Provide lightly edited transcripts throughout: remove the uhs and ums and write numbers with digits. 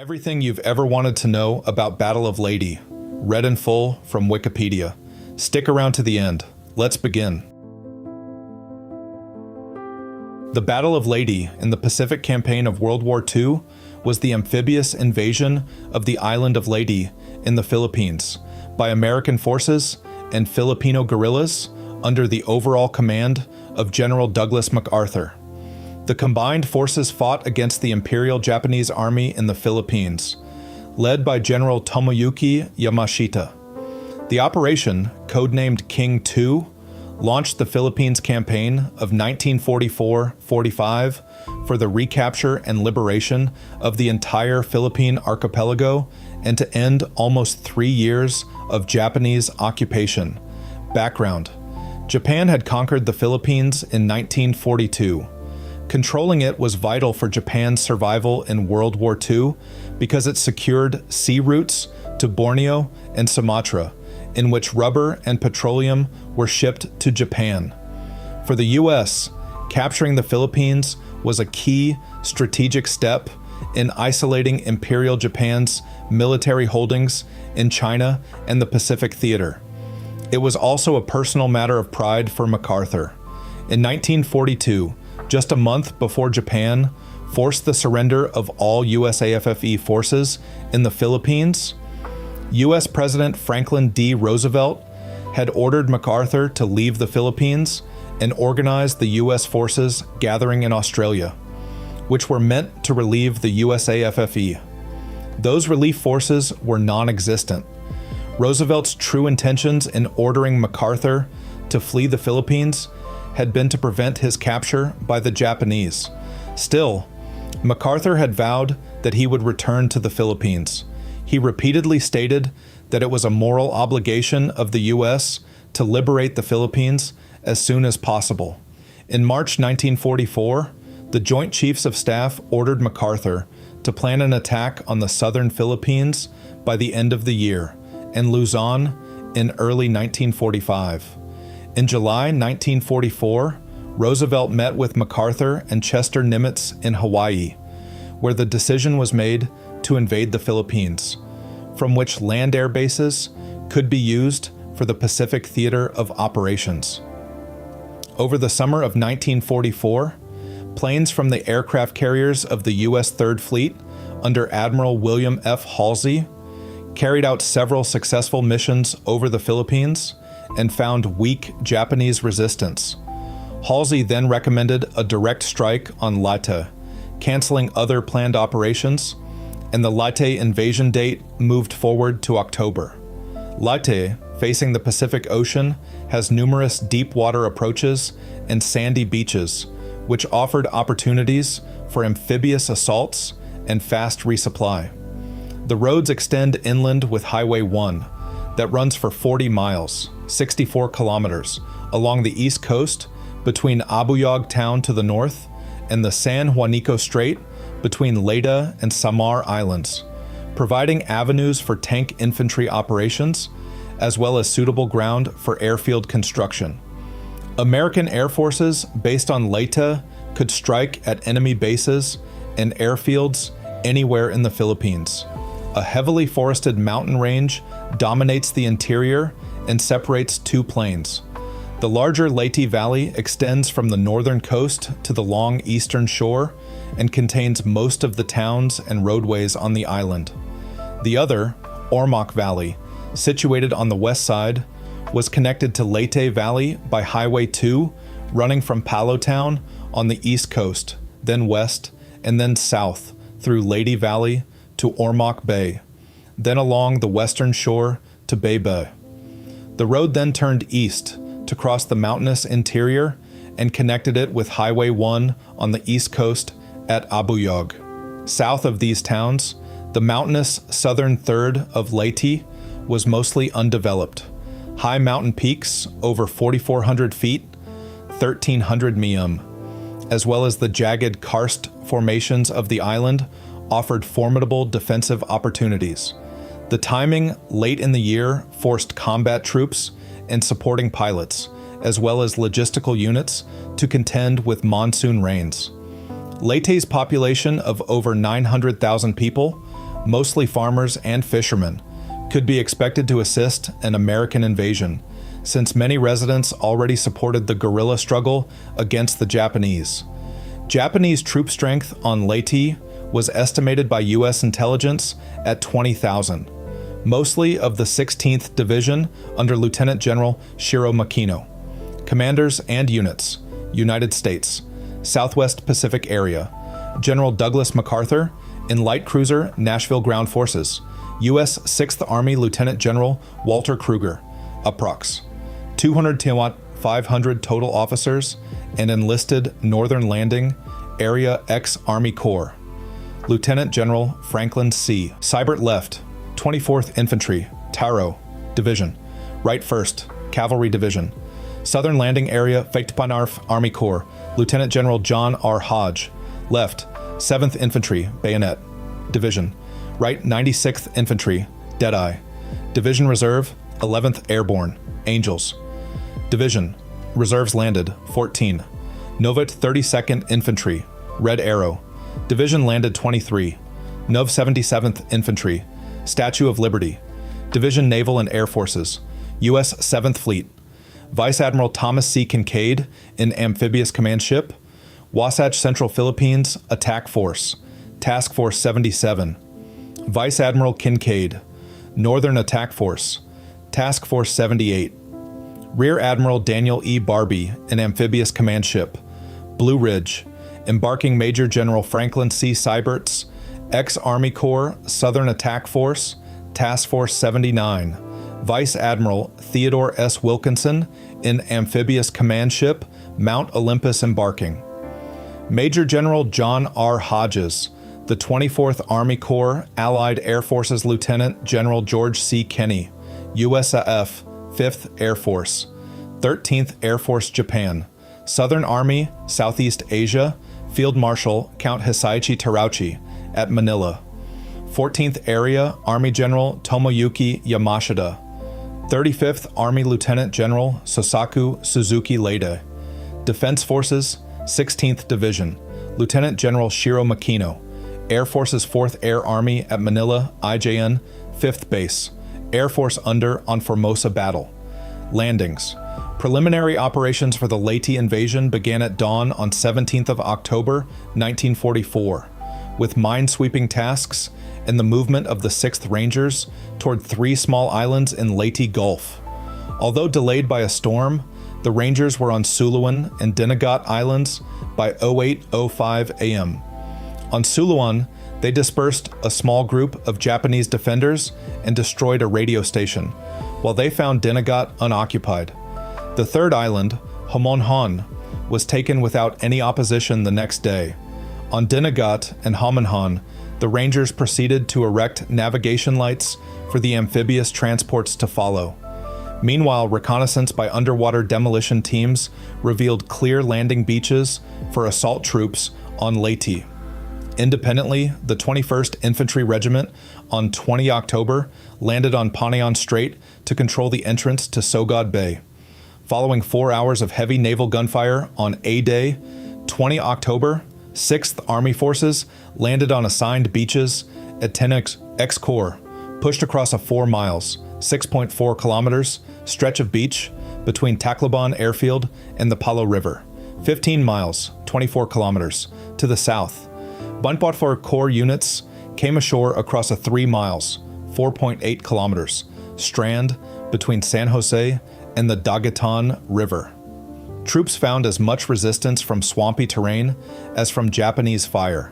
Everything you've ever wanted to know about Battle of Leyte, read in full from Wikipedia. Stick around to the end. Let's begin. The Battle of Leyte in the Pacific Campaign of World War II was the amphibious invasion of the island of Leyte in the Philippines by American forces and Filipino guerrillas under the overall command of General Douglas MacArthur. The combined forces fought against the Imperial Japanese Army in the Philippines, led by General Tomoyuki Yamashita. The operation, codenamed King Two, launched the Philippines campaign of 1944-45 for the recapture and liberation of the entire Philippine Archipelago and to end almost 3 years of Japanese occupation. Background: Japan had conquered the Philippines in 1942. Controlling it was vital for Japan's survival in World War II because it secured sea routes to Borneo and Sumatra, in which rubber and petroleum were shipped to Japan. For the U.S., capturing the Philippines was a key strategic step in isolating Imperial Japan's military holdings in China and the Pacific Theater. It was also a personal matter of pride for MacArthur. In 1942, just a month before Japan forced the surrender of all USAFFE forces in the Philippines, U.S. President Franklin D. Roosevelt had ordered MacArthur to leave the Philippines and organize the U.S. forces gathering in Australia, which were meant to relieve the USAFFE. Those relief forces were non-existent. Roosevelt's true intentions in ordering MacArthur to flee the Philippines had been to prevent his capture by the Japanese. Still, MacArthur had vowed that he would return to the Philippines. He repeatedly stated that it was a moral obligation of the U.S. to liberate the Philippines as soon as possible. In March 1944, the Joint Chiefs of Staff ordered MacArthur to plan an attack on the southern Philippines by the end of the year and Luzon in early 1945. In July 1944, Roosevelt met with MacArthur and Chester Nimitz in Hawaii, where the decision was made to invade the Philippines, from which land-air bases could be used for the Pacific Theater of Operations. Over the summer of 1944, planes from the aircraft carriers of the U.S. Third Fleet under Admiral William F. Halsey carried out several successful missions over the Philippines and found weak Japanese resistance. Halsey then recommended a direct strike on Leyte, canceling other planned operations, and the Leyte invasion date moved forward to October. Leyte, facing the Pacific Ocean, has numerous deep water approaches and sandy beaches, which offered opportunities for amphibious assaults and fast resupply. The roads extend inland with Highway 1 that runs for 40 miles, 64 kilometers, along the east coast between Abuyog town to the north and the San Juanico Strait between Leyte and Samar Islands, providing avenues for tank infantry operations as well as suitable ground for airfield construction. American air forces based on Leyte could strike at enemy bases and airfields anywhere in the Philippines. A heavily forested mountain range dominates the interior and separates two plains. The larger Leyte Valley extends from the northern coast to the long eastern shore and contains most of the towns and roadways on the island. The other, Ormoc Valley, situated on the west side, was connected to Leyte Valley by Highway 2, running from Palo Town on the east coast, then west, and then south through Leyte Valley to Ormoc Bay, then along the western shore to Bay Bay. The road then turned east to cross the mountainous interior and connected it with Highway 1 on the east coast at Abuyog. South of these towns, the mountainous southern third of Leyte was mostly undeveloped. High mountain peaks over 4,400 feet, 1,300 m, as well as the jagged karst formations of the island offered formidable defensive opportunities. The timing late in the year forced combat troops and supporting pilots, as well as logistical units, to contend with monsoon rains. Leyte's population of over 900,000 people mostly farmers and fishermen, could be expected to assist an American invasion, since many residents already supported the guerrilla struggle against the Japanese. Japanese troop strength on Leyte was estimated by U.S. intelligence at 20,000, mostly of the 16th Division under Lieutenant General Shiro Makino. Commanders and units: United States, Southwest Pacific Area, General Douglas MacArthur, in light cruiser Nashville Ground Forces, U.S. 6th Army Lieutenant General Walter Kruger, approx. 200 to 500 total officers, and enlisted Northern Landing Area ex-Army Corps. Lieutenant General Franklin C. Seibert left, 24th Infantry, Taro Division, right 1st Cavalry Division. Southern Landing Area Fechtpanarf Army Corps, Lieutenant General John R. Hodge, left, 7th Infantry, Bayonet Division, right 96th Infantry, Deadeye. Division Reserve, 11th Airborne, Angels. Division, Reserves landed, 14. Novit 32nd Infantry, Red Arrow. Division landed 23. Nov 77th Infantry, Statue of Liberty. Division Naval and Air Forces, U.S. 7th Fleet. Vice Admiral Thomas C. Kincaid in Amphibious Command Ship. Wasatch Central Philippines Attack Force, Task Force 77. Vice Admiral Kincaid, Northern Attack Force, Task Force 78. Rear Admiral Daniel E. Barbie in Amphibious Command Ship, Blue Ridge, embarking Major General Franklin C. Seibert's ex-Army Corps Southern Attack Force, Task Force 79. Vice Admiral Theodore S. Wilkinson in Amphibious Command Ship, Mount Olympus embarking. Major General John R. Hodges, the 24th Army Corps Allied Air Forces Lieutenant General George C. Kenney, USAF 5th Air Force, 13th Air Force Japan, Southern Army, Southeast Asia, Field Marshal Count Hisaichi Terauchi at Manila, 14th Area Army General Tomoyuki Yamashita, 35th Army Lieutenant General Sosaku Suzuki Leyte, Defense Forces, 16th Division, Lieutenant General Shiro Makino, Air Force's 4th Air Army at Manila, IJN, 5th Base, Air Force under on Formosa Battle. Landings. Preliminary operations for the Leyte invasion began at dawn on 17th of October, 1944, with mine-sweeping tasks and the movement of the 6th Rangers toward 3 small islands in Leyte Gulf. Although delayed by a storm, the Rangers were on Suluan and Dinagat Islands by 08:05 a.m. On Suluan, they dispersed a small group of Japanese defenders and destroyed a radio station, while they found Dinagat unoccupied. The third island, Homonhon, was taken without any opposition the next day. On Dinagat and Homonhon, the Rangers proceeded to erect navigation lights for the amphibious transports to follow. Meanwhile, reconnaissance by underwater demolition teams revealed clear landing beaches for assault troops on Leyte. Independently, the 21st Infantry Regiment on 20 October landed on Panayan Strait to control the entrance to Sogod Bay. Following 4 hours of heavy naval gunfire on A-Day, 20 October, 6th Army Forces landed on assigned beaches at Tenex X-Corps, pushed across a 4 miles, 6.4 kilometers, stretch of beach between Tacloban Airfield and the Palo River, 15 miles, 24 kilometers, to the south. Buntbotfor Corps units came ashore across a 3 miles, 4.8 kilometers, strand between San Jose and the Daguetan River. Troops found as much resistance from swampy terrain as from Japanese fire.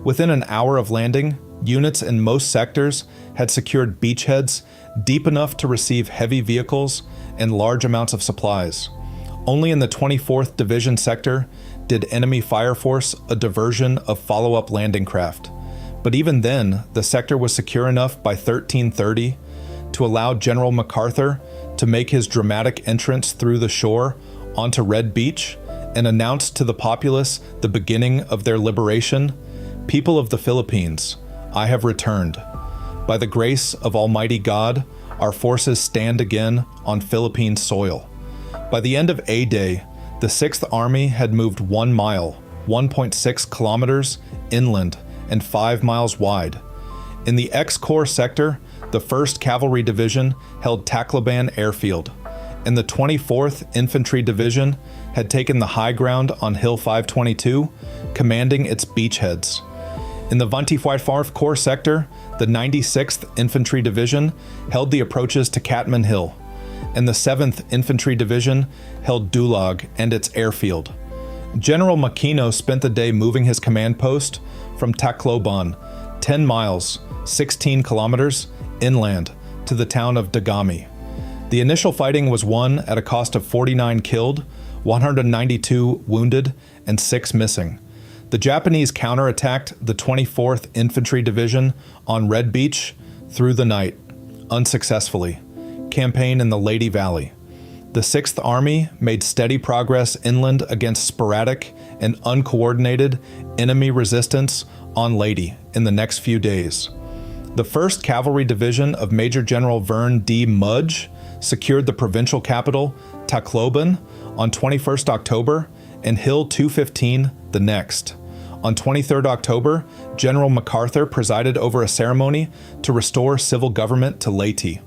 Within an hour of landing, units in most sectors had secured beachheads deep enough to receive heavy vehicles and large amounts of supplies. Only in the 24th Division sector did enemy fire force a diversion of follow-up landing craft. But even then, the sector was secure enough by 1330 to allow General MacArthur to make his dramatic entrance through the shore onto Red Beach and announce to the populace the beginning of their liberation. People of the Philippines, I have returned. By the grace of Almighty God, our forces stand again on Philippine soil. By the end of A-Day, the 6th Army had moved 1 mile, 1.6 kilometers inland, and 5 miles wide. In the X-Corps sector, the 1st Cavalry Division held Tacloban Airfield, and the 24th Infantry Division had taken the high ground on Hill 522, commanding its beachheads. In the 24th Corps sector, the 96th Infantry Division held the approaches to Catman Hill, and the 7th Infantry Division held Dulag and its airfield. General Makino spent the day moving his command post from Tacloban, 10 miles, 16 kilometers, inland to the town of Dagami. The initial fighting was won at a cost of 49 killed, 192 wounded, and 6 missing. The Japanese counterattacked the 24th Infantry Division on Red Beach through the night, unsuccessfully. Campaign in the Leyte Valley. The 6th Army made steady progress inland against sporadic and uncoordinated enemy resistance on Leyte in the next few days. The 1st Cavalry Division of Major General Vern D. Mudge secured the provincial capital, Tacloban, on 21st October and Hill 215 the next. On 23rd October, General MacArthur presided over a ceremony to restore civil government to Leyte.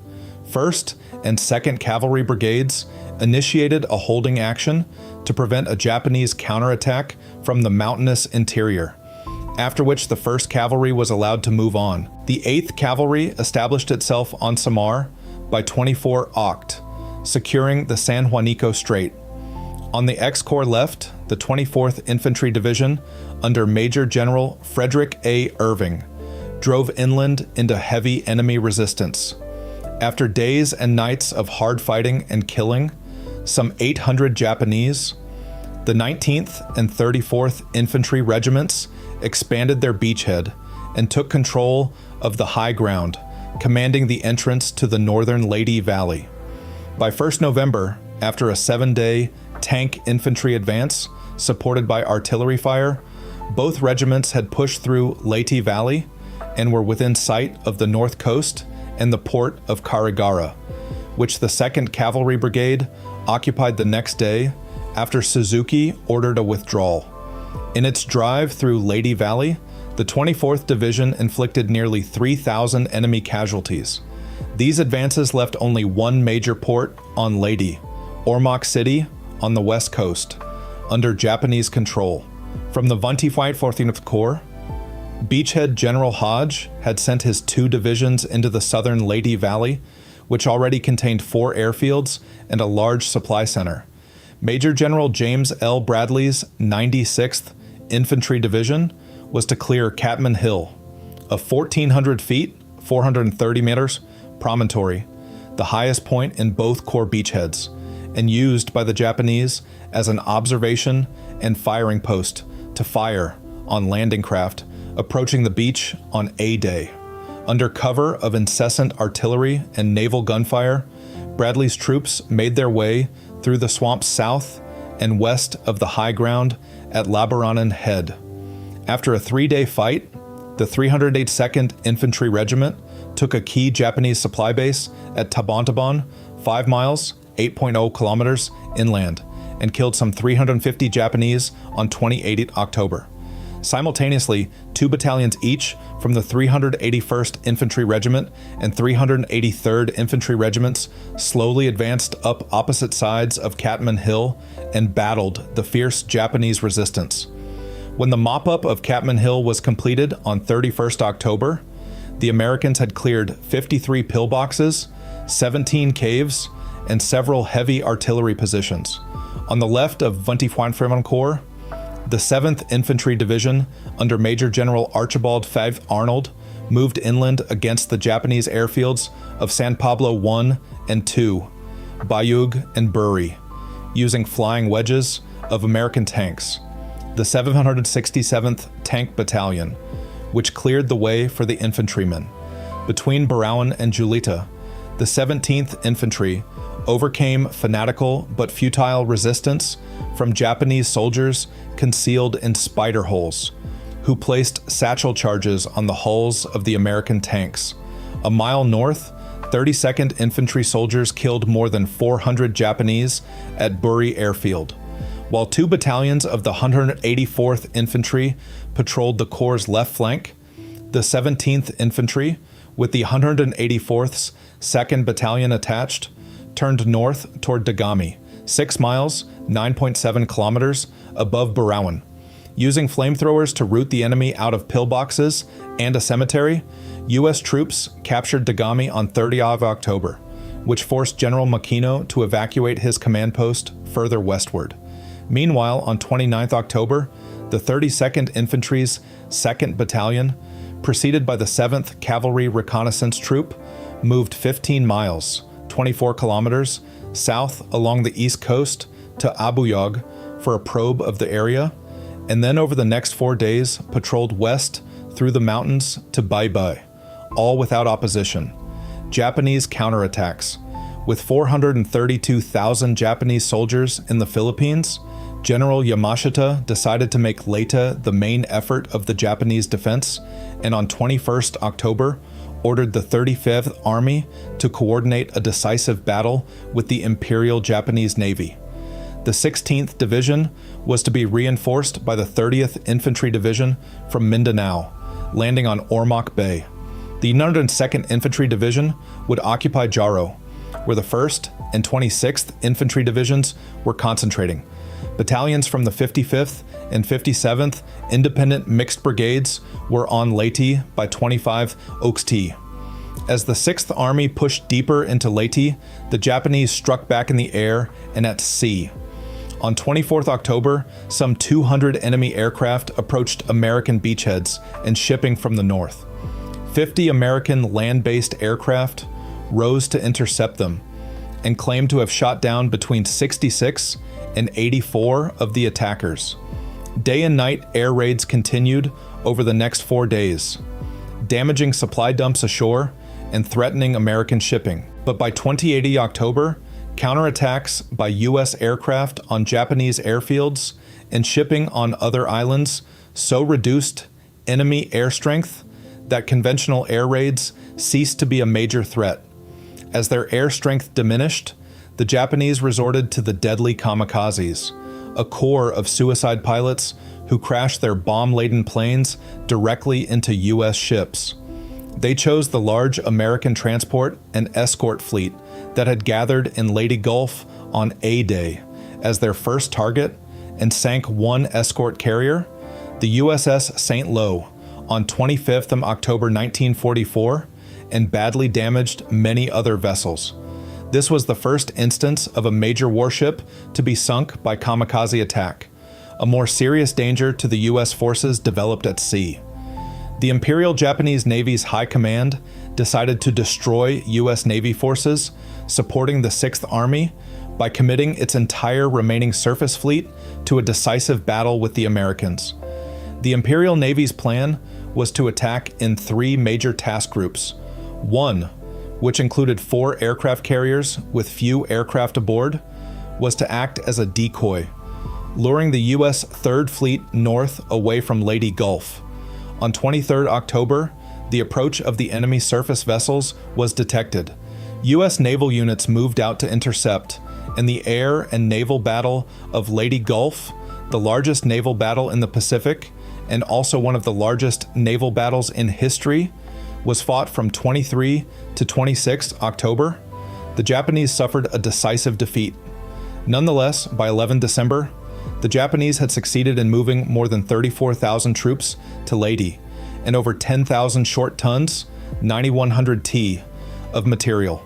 1st and 2nd Cavalry Brigades initiated a holding action to prevent a Japanese counterattack from the mountainous interior, after which the 1st Cavalry was allowed to move on. The 8th Cavalry established itself on Samar by 24 Oct, securing the San Juanico Strait. On the X-Corps left, the 24th Infantry Division, under Major General Frederick A. Irving, drove inland into heavy enemy resistance. After days and nights of hard fighting and killing, some 800 Japanese, the 19th and 34th Infantry Regiments expanded their beachhead and took control of the high ground, commanding the entrance to the northern Leyte Valley. By 1st November, after a 7-day tank infantry advance supported by artillery fire, both regiments had pushed through Leyte Valley and were within sight of the north coast and the port of Carigara, which the 2nd Cavalry Brigade occupied the next day after Suzuki ordered a withdrawal. In its drive through Leyte Valley, the 24th Division inflicted nearly 3,000 enemy casualties. These advances left only one major port on Leyte, Ormoc City on the west coast, under Japanese control. From the 24th Corps, Beachhead General Hodge had sent his 2 divisions into the southern Leyte Valley, which already contained 4 airfields and a large supply center. Major General James L. Bradley's 96th Infantry Division was to clear Catman Hill, a 1,400 feet, 430 meters, promontory, the highest point in both Corps beachheads, and used by the Japanese as an observation and firing post to fire on landing craft approaching the beach on A-Day. Under cover of incessant artillery and naval gunfire, Bradley's troops made their way through the swamps south and west of the high ground at Labaranan Head. After a 3-day fight, the 382nd Infantry Regiment took a key Japanese supply base at Tabantaban, 5 miles, 8.0 kilometers inland, and killed some 350 Japanese on 28 October. Simultaneously, 2 battalions each from the 381st Infantry Regiment and 383rd Infantry Regiments slowly advanced up opposite sides of Catman Hill and battled the fierce Japanese resistance. When the mop-up of Catman Hill was completed on 31st October, the Americans had cleared 53 pillboxes, 17 caves, and several heavy artillery positions. On the left of 24th Corps, the 7th Infantry Division, under Major General Archibald Fav Arnold, moved inland against the Japanese airfields of San Pablo I and II, Bayug and Buri, using flying wedges of American tanks. The 767th Tank Battalion, which cleared the way for the infantrymen. Between Barawan and Julita, the 17th Infantry overcame fanatical but futile resistance from Japanese soldiers concealed in spider holes, who placed satchel charges on the hulls of the American tanks. A mile north, 32nd Infantry soldiers killed more than 400 Japanese at Buri Airfield, while 2 battalions of the 184th Infantry patrolled the Corps' left flank. The 17th Infantry, with the 184th's 2nd Battalion attached, turned north toward Dagami, 6 miles, 9.7 kilometers, above Barawan. Using flamethrowers to root the enemy out of pillboxes and a cemetery, U.S. troops captured Dagami on 30th October, which forced General Makino to evacuate his command post further westward. Meanwhile, on 29th October, the 32nd Infantry's 2nd Battalion, preceded by the 7th Cavalry Reconnaissance Troop, moved 15 miles, 24 kilometers, south along the east coast to Abuyog for a probe of the area, and then over the next 4 days patrolled west through the mountains to Baybay, all without opposition. Japanese counterattacks. With 432,000 Japanese soldiers in the Philippines, General Yamashita decided to make Leyte the main effort of the Japanese defense, and on 21st October, ordered the 35th Army to coordinate a decisive battle with the Imperial Japanese Navy. The 16th Division was to be reinforced by the 30th Infantry Division from Mindanao, landing on Ormoc Bay. The 102nd Infantry Division would occupy Jaro, where the 1st and 26th Infantry Divisions were concentrating. Battalions from the 55th and 57th Independent Mixed Brigades were on Leyte by 25 Oxt. As the 6th Army pushed deeper into Leyte, the Japanese struck back in the air and at sea. On 24th October, some 200 enemy aircraft approached American beachheads and shipping from the north. 50 American land-based aircraft rose to intercept them and claimed to have shot down between 66 and 84 of the attackers. Day and night air raids continued over the next 4 days, damaging supply dumps ashore and threatening American shipping. But by 2080 October, counterattacks by U.S. aircraft on Japanese airfields and shipping on other islands so reduced enemy air strength that conventional air raids ceased to be a major threat. As their air strength diminished, the Japanese resorted to the deadly kamikazes, a corps of suicide pilots who crashed their bomb-laden planes directly into U.S. ships. They chose the large American transport and escort fleet that had gathered in Leyte Gulf on A-Day as their first target and sank one escort carrier, the USS St. Lo, on 25th October 1944, and badly damaged many other vessels. This was the first instance of a major warship to be sunk by kamikaze attack. A more serious danger to the U.S. forces developed at sea. The Imperial Japanese Navy's High Command decided to destroy U.S. Navy forces supporting the 6th Army by committing its entire remaining surface fleet to a decisive battle with the Americans. The Imperial Navy's plan was to attack in 3 major task groups. One, which included 4 aircraft carriers with few aircraft aboard, was to act as a decoy, luring the U.S. 3rd Fleet north away from Leyte Gulf. On 23rd October, the approach of the enemy surface vessels was detected. U.S. naval units moved out to intercept, and the air and naval battle of Leyte Gulf, the largest naval battle in the Pacific, and also one of the largest naval battles in history, was fought from 23 to 26 October. The Japanese suffered a decisive defeat. Nonetheless, by 11 December, the Japanese had succeeded in moving more than 34,000 troops to Leyte and over 10,000 short tons, 9,100 t, of material,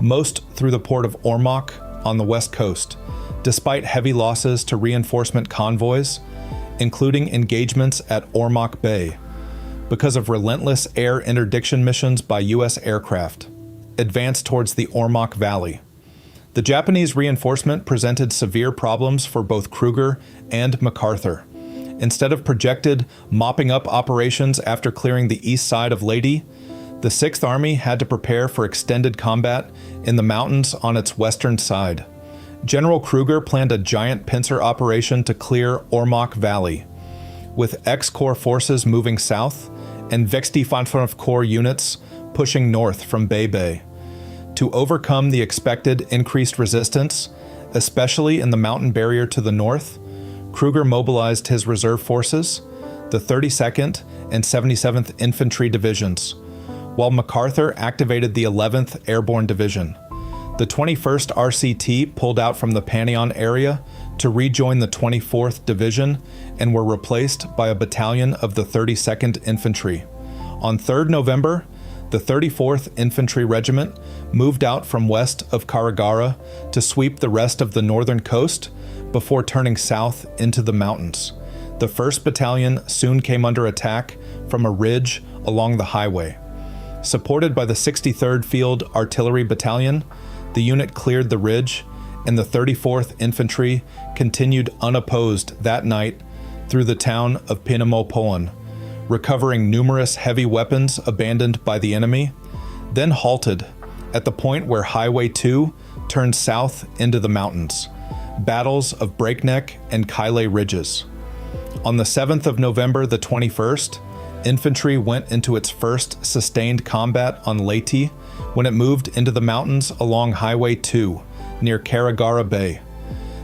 most through the port of Ormoc on the west coast, despite heavy losses to reinforcement convoys, including engagements at Ormoc Bay, because of relentless air interdiction missions by U.S. aircraft, advanced towards the Ormoc Valley. The Japanese reinforcement presented severe problems for both Kruger and MacArthur. Instead of projected mopping up operations after clearing the east side of Leyte, the 6th Army had to prepare for extended combat in the mountains on its western side. General Kruger planned a giant pincer operation to clear Ormoc Valley, with X-Corps forces moving south and 65th Corps units pushing north from Bay. To overcome the expected increased resistance, especially in the mountain barrier to the north, Kruger mobilized his reserve forces, the 32nd and 77th Infantry Divisions, while MacArthur activated the 11th Airborne Division. The 21st RCT pulled out from the Panion area to rejoin the 24th Division and were replaced by a battalion of the 32nd Infantry. On 3rd November, the 34th Infantry Regiment moved out from west of Carigara to sweep the rest of the northern coast before turning south into the mountains. The 1st Battalion soon came under attack from a ridge along the highway. Supported by the 63rd Field Artillery Battalion, the unit cleared the ridge, and the 34th Infantry continued unopposed that night through the town of Pinamopoan, recovering numerous heavy weapons abandoned by the enemy, then halted at the point where Highway 2 turned south into the mountains. Battles of Breakneck and Kilay Ridges. On the 7th of November the 21st, infantry went into its first sustained combat on Leyte when it moved into the mountains along Highway 2 near Carigara Bay.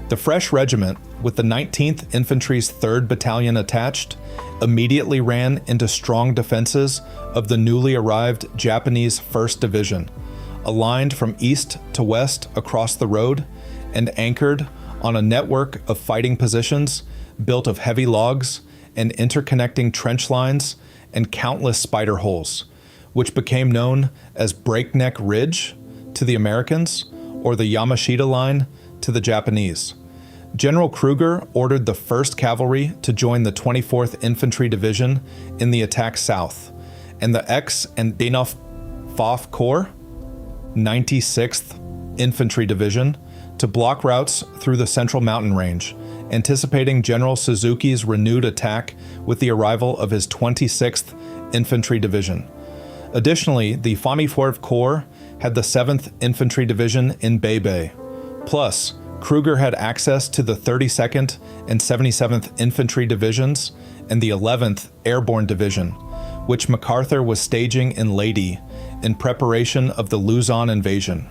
The fresh regiment, with the 19th Infantry's 3rd Battalion attached, immediately ran into strong defenses of the newly arrived Japanese 1st Division, aligned from east to west across the road and anchored on a network of fighting positions built of heavy logs and interconnecting trench lines and countless spider holes, which became known as Breakneck Ridge to the Americans or the Yamashita Line to the Japanese. General Kruger ordered the 1st Cavalry to join the 24th Infantry Division in the attack south, and the X and Denof Fof Corps, 96th Infantry Division, to block routes through the Central Mountain Range, anticipating General Suzuki's renewed attack with the arrival of his 26th Infantry Division. Additionally, the Fami-Fourth Corps had the 7th Infantry Division in Bay. Plus, Kruger had access to the 32nd and 77th Infantry Divisions and the 11th Airborne Division, which MacArthur was staging in Leyte in preparation of the Luzon invasion.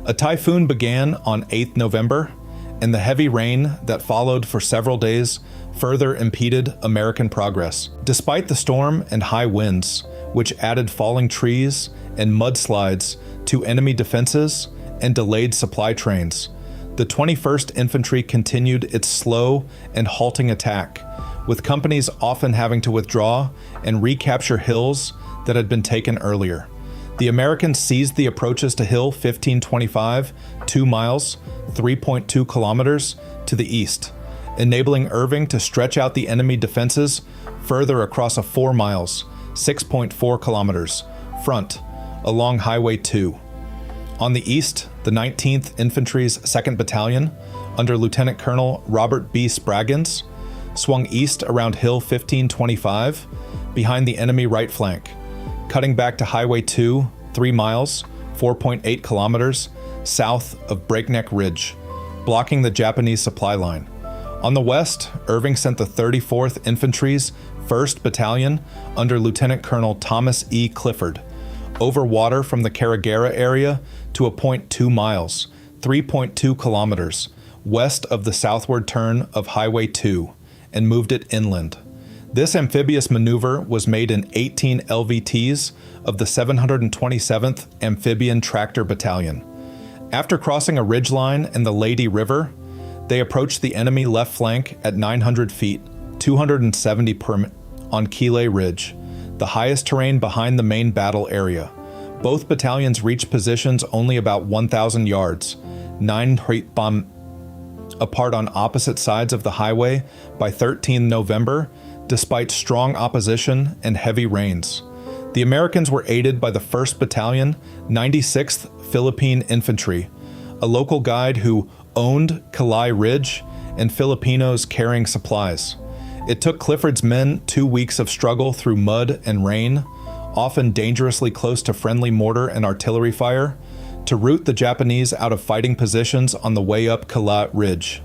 A typhoon began on 8th November, and the heavy rain that followed for several days further impeded American progress. Despite the storm and high winds, which added falling trees and mudslides to enemy defenses and delayed supply trains, the 21st Infantry continued its slow and halting attack, with companies often having to withdraw and recapture hills that had been taken earlier. The Americans seized the approaches to Hill 1525, 2 miles, 3.2 kilometers to the east, enabling Irving to stretch out the enemy defenses further across a 4 miles, 6.4 kilometers, front along Highway 2. On the east, the 19th Infantry's 2nd Battalion, under Lieutenant Colonel Robert B. Spraggins, swung east around Hill 1525, behind the enemy right flank, cutting back to Highway 2, 3 miles, 4.8 kilometers, south of Breakneck Ridge, blocking the Japanese supply line. On the west, Irving sent the 34th Infantry's 1st Battalion under Lieutenant Colonel Thomas E. Clifford, over water from the Carigara area to a point 2 miles, 3.2 kilometers, west of the southward turn of Highway 2, and moved it inland. This amphibious maneuver was made in 18 LVTs of the 727th Amphibian Tractor Battalion. After crossing a ridgeline and the Leyte River, they approached the enemy left flank at 900 feet, 270 per on Kilay Ridge, the highest terrain behind the main battle area. Both battalions reached positions only about 1,000 yards, 9 bomb apart on opposite sides of the highway by 13 November, despite strong opposition and heavy rains. The Americans were aided by the 1st Battalion, 96th Philippine Infantry, a local guide who owned Kilay Ridge, and Filipinos carrying supplies. It took Clifford's men 2 weeks of struggle through mud and rain, often dangerously close to friendly mortar and artillery fire, to rout the Japanese out of fighting positions on the way up Kilay Ridge.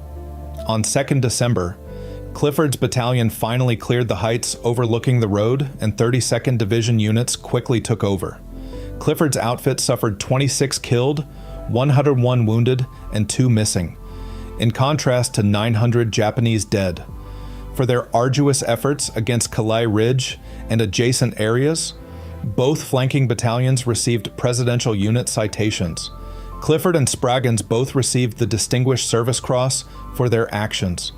On 2nd December, Clifford's battalion finally cleared the heights overlooking the road, and 32nd Division units quickly took over. Clifford's outfit suffered 26 killed, 101 wounded, and 2 missing, in contrast to 900 Japanese dead. For their arduous efforts against Kilay Ridge and adjacent areas, both flanking battalions received Presidential Unit citations. Clifford and Spraggins both received the Distinguished Service Cross for their actions.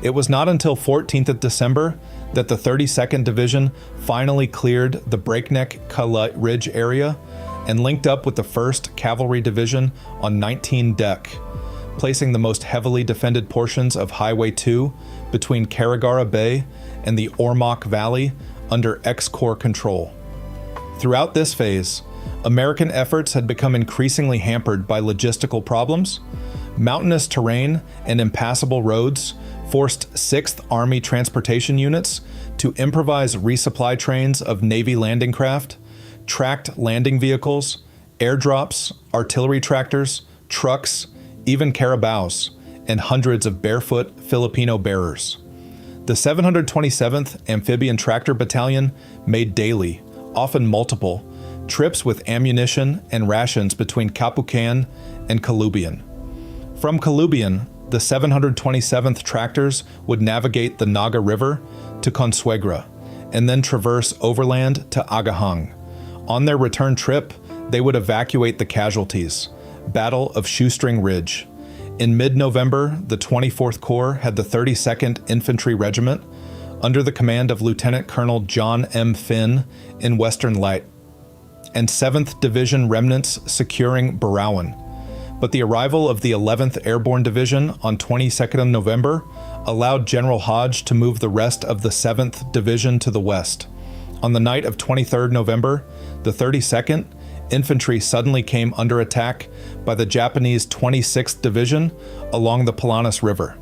It was not until 14th of December that the 32nd Division finally cleared the Breakneck Kilay Ridge area and linked up with the 1st Cavalry Division on 19 Deck, placing the most heavily defended portions of Highway 2 between Carigara Bay and the Ormoc Valley under X-Corps control. Throughout this phase, American efforts had become increasingly hampered by logistical problems. Mountainous terrain and impassable roads forced 6th Army transportation units to improvise resupply trains of Navy landing craft, tracked landing vehicles, airdrops, artillery tractors, trucks, even carabaos, and hundreds of barefoot Filipino bearers. The 727th Amphibian Tractor Battalion made daily, often multiple, trips with ammunition and rations between Capucan and Calubian. From Calubian, the 727th Tractors would navigate the Naga River to Consuegra, and then traverse overland to Agahang. On their return trip, they would evacuate the casualties. Battle of Shoestring Ridge. In mid-November, the 24th Corps had the 32nd Infantry Regiment, under the command of Lieutenant Colonel John M. Finn, in Western Leyte, and 7th Division remnants securing Barawan. But the arrival of the 11th Airborne Division on 22nd November allowed General Hodge to move the rest of the 7th Division to the west. On the night of 23rd November, the 32nd Infantry suddenly came under attack by the Japanese 26th Division along the Palanas River.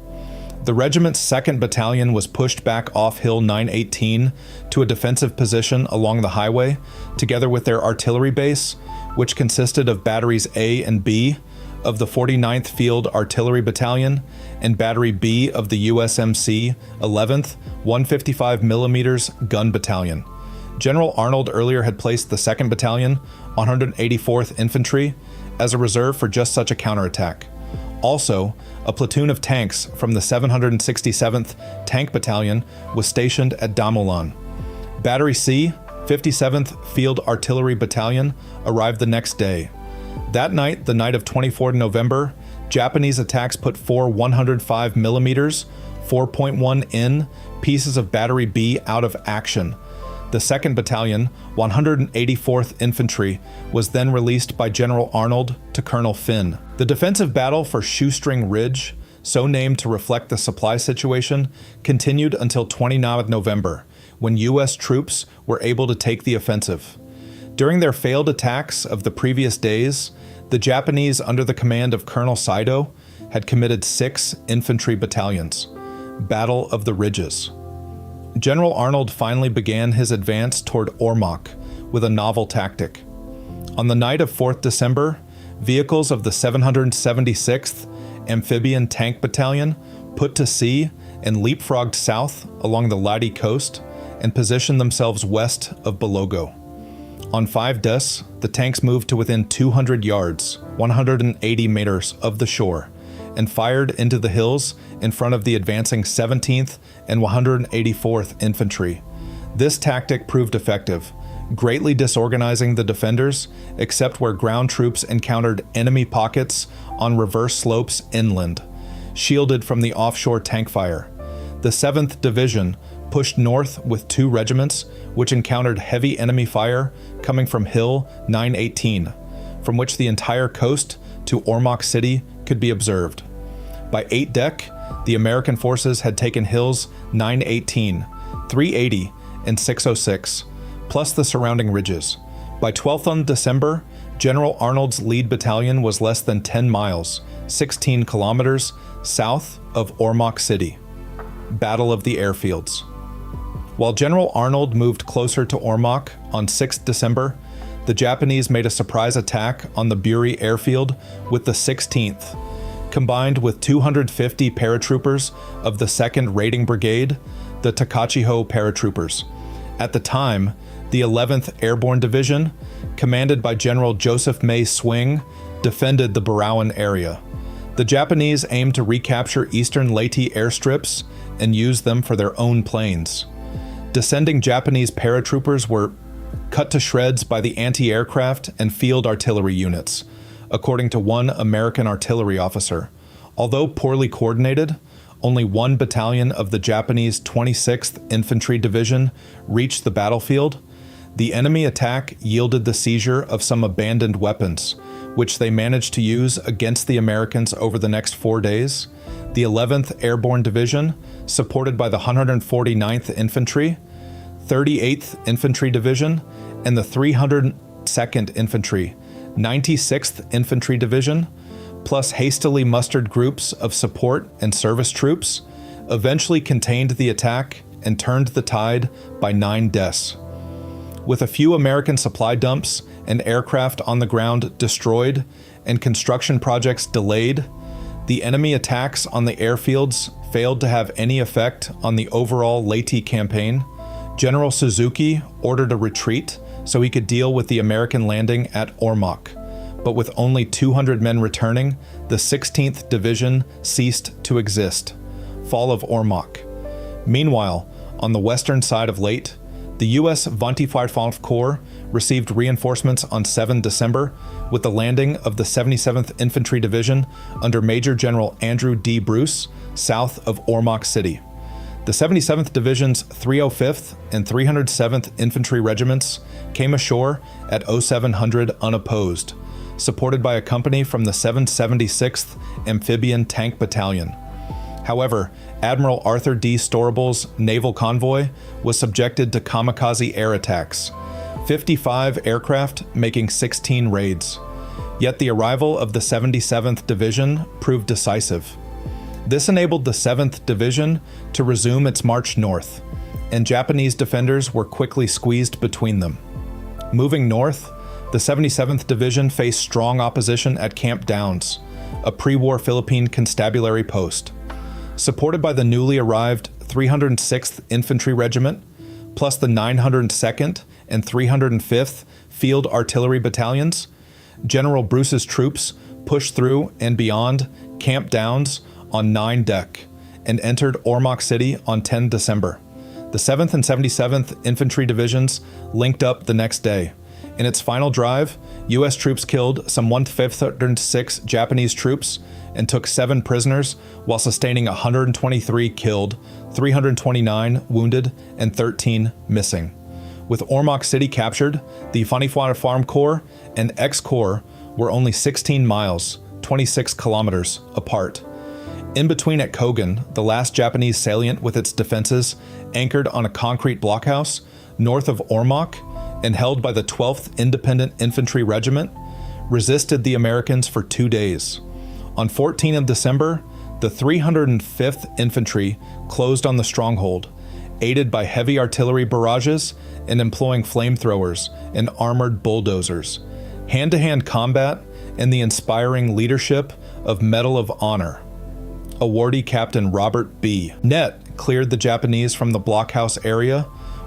The regiment's 2nd Battalion was pushed back off Hill 918 to a defensive position along the highway, together with their artillery base, which consisted of Batteries A and B of the 49th Field Artillery Battalion and Battery B of the USMC 11th 155mm Gun Battalion. General Arnold earlier had placed the 2nd Battalion, 184th Infantry, as a reserve for just such a counterattack. Also, a platoon of tanks from the 767th Tank Battalion was stationed at Damulan. Battery C, 57th Field Artillery Battalion, arrived the next day. That night, the night of 24 November, Japanese attacks put 4 105mm, 4.1 in pieces of Battery B out of action. The 2nd Battalion, 184th Infantry, was then released by General Arnold to Colonel Finn. The defensive battle for Shoestring Ridge, so named to reflect the supply situation, continued until 29th November, when U.S. troops were able to take the offensive. During their failed attacks of the previous days, the Japanese, under the command of Colonel Saito, had committed 6 infantry battalions. Battle of the Ridges. General Arnold finally began his advance toward Ormoc with a novel tactic. On the night of 4th December, vehicles of the 776th Amphibian Tank Battalion put to sea and leapfrogged south along the Leyte coast and positioned themselves west of Balogo. On 5 Des, the tanks moved to within 200 yards, 180 meters of the shore, and fired into the hills in front of the advancing 17th and 184th Infantry. This tactic proved effective, greatly disorganizing the defenders, except where ground troops encountered enemy pockets on reverse slopes inland, shielded from the offshore tank fire. The 7th Division pushed north with 2 regiments, which encountered heavy enemy fire coming from Hill 918, from which the entire coast to Ormoc City could be observed. By 8 Deck, the American forces had taken Hills 918, 380, and 606, plus the surrounding ridges. By 12th December, General Arnold's lead battalion was less than 10 miles, 16 kilometers, south of Ormoc City. Battle of the Airfields. While General Arnold moved closer to Ormoc on 6th December, the Japanese made a surprise attack on the Bury airfield with the 16th, combined with 250 paratroopers of the 2nd Raiding Brigade, the Takachiho paratroopers. At the time, the 11th Airborne Division, commanded by General Joseph May Swing, defended the Barawan area. The Japanese aimed to recapture eastern Leyte airstrips and use them for their own planes. Descending Japanese paratroopers were cut to shreds by the anti-aircraft and field artillery units, according to one American artillery officer. Although poorly coordinated, only one battalion of the Japanese 26th Infantry Division reached the battlefield. The enemy attack yielded the seizure of some abandoned weapons, which they managed to use against the Americans over the next 4 days. The 11th Airborne Division, supported by the 149th Infantry, 38th Infantry Division, and the 302nd Infantry, 96th Infantry Division, plus hastily mustered groups of support and service troops, eventually contained the attack and turned the tide by 9 deaths. With a few American supply dumps and aircraft on the ground destroyed and construction projects delayed, the enemy attacks on the airfields failed to have any effect on the overall Leyte campaign. General Suzuki ordered a retreat so he could deal with the American landing at Ormoc, but with only 200 men returning, the 16th Division ceased to exist. Fall of Ormoc. Meanwhile, on the western side of Leyte, the U.S. 24th Corps received reinforcements on 7 December with the landing of the 77th Infantry Division under Major General Andrew D. Bruce, south of Ormoc City. The 77th Division's 305th and 307th Infantry Regiments came ashore at 0700 unopposed, supported by a company from the 776th Amphibian Tank Battalion. However, Admiral Arthur D. Storable's naval convoy was subjected to kamikaze air attacks, 55 aircraft making 16 raids. Yet the arrival of the 77th Division proved decisive. This enabled the 7th Division to resume its march north, and Japanese defenders were quickly squeezed between them. Moving north, the 77th Division faced strong opposition at Camp Downs, a pre-war Philippine constabulary post. Supported by the newly arrived 306th Infantry Regiment, plus the 902nd and 305th Field Artillery Battalions, General Bruce's troops pushed through and beyond Camp Downs on 9 deck and entered Ormoc City on 10 December. The 7th and 77th Infantry Divisions linked up the next day. In its final drive, U.S. troops killed some 106 Japanese troops and took 7 prisoners while sustaining 123 killed, 329 wounded, and 13 missing. With Ormoc City captured, the 24th Corps and X-Corps were only 16 miles, 26 kilometers, apart. In between at Kogan, the last Japanese salient with its defenses anchored on a concrete blockhouse north of Ormoc and held by the 12th Independent Infantry Regiment, resisted the Americans for 2 days. On 14 of December, the 305th Infantry closed on the stronghold, aided by heavy artillery barrages and employing flamethrowers and armored bulldozers. Hand-to-hand combat and the inspiring leadership of Medal of Honor awardee Captain Robert B. Nett cleared the Japanese from the blockhouse area,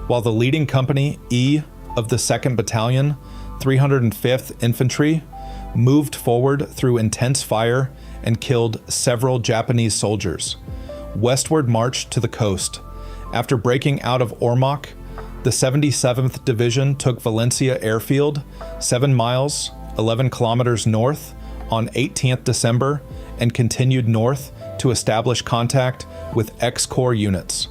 while the leading company E of the 2nd Battalion, 305th Infantry, moved forward through intense fire and killed several Japanese soldiers. Westward marched to the coast. After breaking out of Ormoc, the 77th Division took Valencia Airfield, 7 miles, 11 kilometers north, on 18th December and continued north to establish contact with X-Corps units.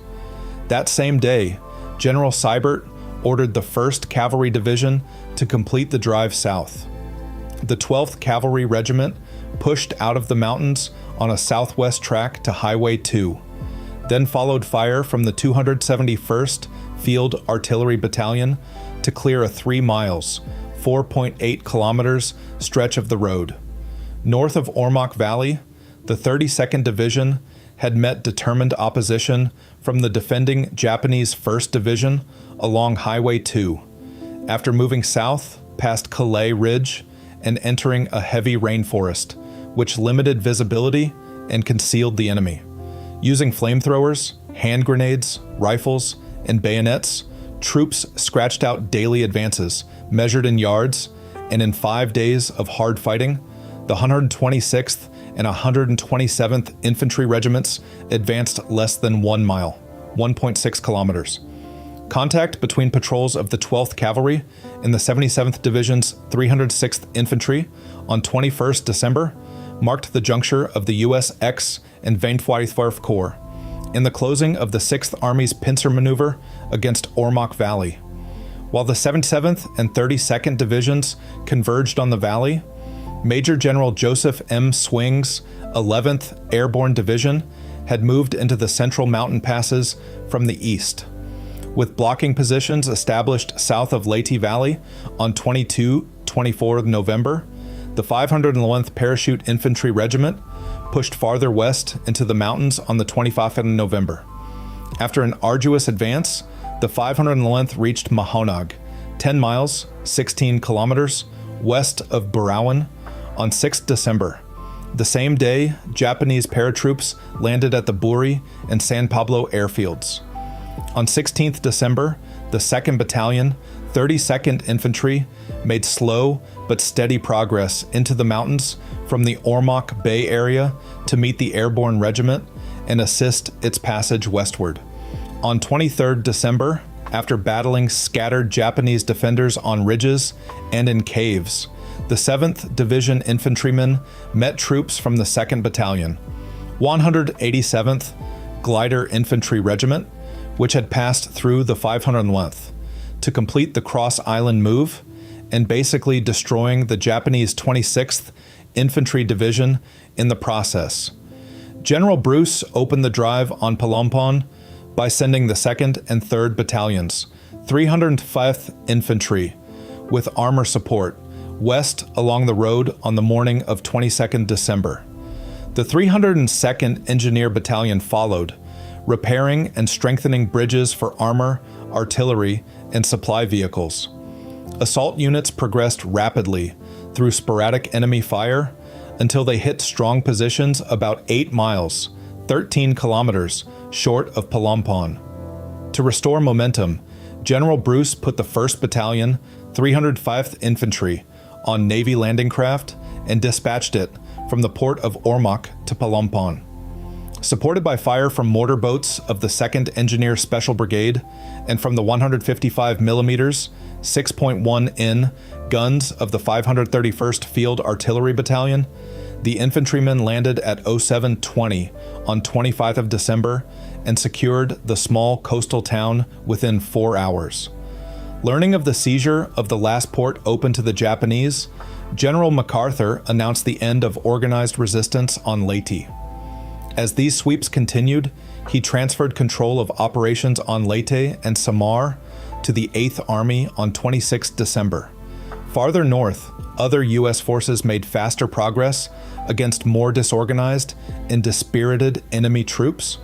That same day, General Seibert ordered the 1st Cavalry Division to complete the drive south. The 12th Cavalry Regiment pushed out of the mountains on a southwest track to Highway 2, then followed fire from the 271st Field Artillery Battalion to clear a 3 miles, 4.8 kilometers stretch of the road. North of Ormoc Valley, the 32nd Division had met determined opposition from the defending Japanese 1st Division along Highway 2, after moving south past Kilay Ridge and entering a heavy rainforest, which limited visibility and concealed the enemy. Using flamethrowers, hand grenades, rifles, and bayonets, troops scratched out daily advances, measured in yards, and in 5 days of hard fighting, the 126th and 127th Infantry Regiments advanced less than 1 mile, 1.6 kilometers. Contact between patrols of the 12th Cavalry and the 77th Division's 306th Infantry on 21st December marked the juncture of the U.S. X and 24th Corps in the closing of the 6th Army's pincer maneuver against Ormoc Valley. While the 77th and 32nd Divisions converged on the valley, Major General Joseph M. Swing's 11th Airborne Division had moved into the central mountain passes from the east. With blocking positions established south of Leyte Valley on 24 November, the 511th Parachute Infantry Regiment pushed farther west into the mountains on the 25th of November. After an arduous advance, the 511th reached Mahonag, 10 miles, 16 kilometers, west of Burawan, on 6th December. The same day, Japanese paratroops landed at the Buri and San Pablo airfields. On 16th December, the 2nd Battalion, 32nd Infantry, made slow but steady progress into the mountains from the Ormoc Bay area to meet the Airborne Regiment and assist its passage westward. On 23rd December, after battling scattered Japanese defenders on ridges and in caves, the 7th Division infantrymen met troops from the 2nd Battalion, 187th Glider Infantry Regiment, which had passed through the 511th, to complete the Cross Island move and basically destroying the Japanese 26th Infantry Division in the process. General Bruce opened the drive on Palompon by sending the 2nd and 3rd Battalions, 305th Infantry, with armor support, west along the road on the morning of 22nd December. The 302nd Engineer Battalion followed, repairing and strengthening bridges for armor, artillery, and supply vehicles. Assault units progressed rapidly through sporadic enemy fire until they hit strong positions about 8 miles, 13 kilometers, short of Palompon. To restore momentum, General Bruce put the 1st Battalion, 305th Infantry, on Navy landing craft and dispatched it from the port of Ormoc to Palompon. Supported by fire from mortar boats of the 2nd Engineer Special Brigade and from the 155mm 6.1N guns of the 531st Field Artillery Battalion, the infantrymen landed at 0720 on 25th of December and secured the small coastal town within 4 hours. Learning of the seizure of the last port open to the Japanese, General MacArthur announced the end of organized resistance on Leyte. As these sweeps continued, he transferred control of operations on Leyte and Samar to the 8th Army on 26 December. Farther north, other U.S. forces made faster progress against more disorganized and dispirited enemy troops.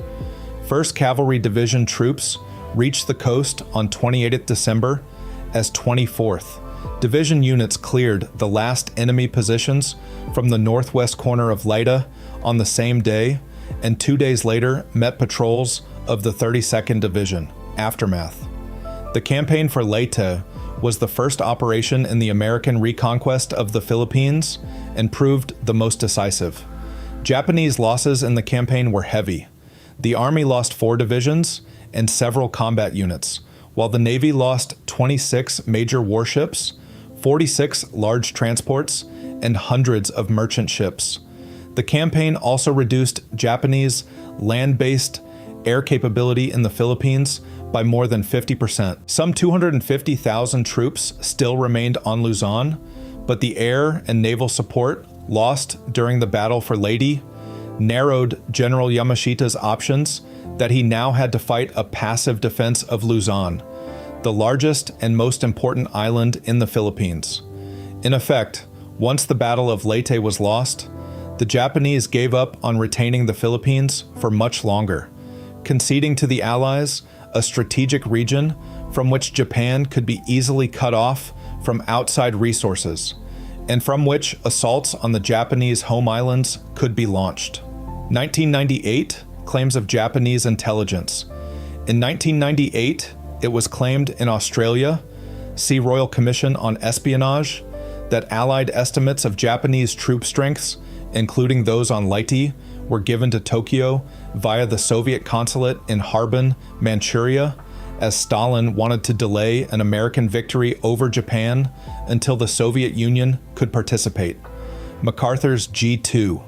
1st Cavalry Division troops reached the coast on 28th December as 24th. Division units cleared the last enemy positions from the northwest corner of Leyte on the same day, and 2 days later met patrols of the 32nd Division. Aftermath. The campaign for Leyte was the first operation in the American reconquest of the Philippines and proved the most decisive. Japanese losses in the campaign were heavy. The Army lost 4 divisions and several combat units, while the Navy lost 26 major warships, 46 large transports, and hundreds of merchant ships. The campaign also reduced Japanese land-based air capability in the Philippines by more than 50%. Some 250,000 troops still remained on Luzon, but the air and naval support lost during the Battle for Leyte narrowed General Yamashita's options that he now had to fight a passive defense of Luzon, the largest and most important island in the Philippines. In effect, once the Battle of Leyte was lost, the Japanese gave up on retaining the Philippines for much longer, conceding to the Allies a strategic region from which Japan could be easily cut off from outside resources, and from which assaults on the Japanese home islands could be launched. 1998, claims of Japanese intelligence. In 1998, it was claimed in Australia, see Royal Commission on Espionage, that Allied estimates of Japanese troop strengths, including those on Leyte, were given to Tokyo via the Soviet consulate in Harbin, Manchuria, as Stalin wanted to delay an American victory over Japan until the Soviet Union could participate. MacArthur's G2.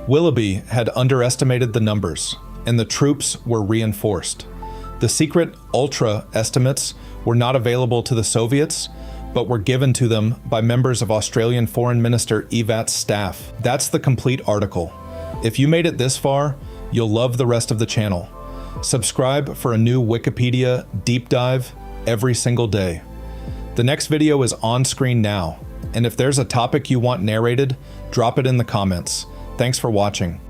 Willoughby had underestimated the numbers, and the troops were reinforced. The secret Ultra estimates were not available to the Soviets, but were given to them by members of Australian Foreign Minister Evatt's staff. That's the complete article. If you made it this far, you'll love the rest of the channel. Subscribe for a new Wikipedia deep dive every single day. The next video is on screen now, and if there's a topic you want narrated, drop it in the comments. Thanks for watching.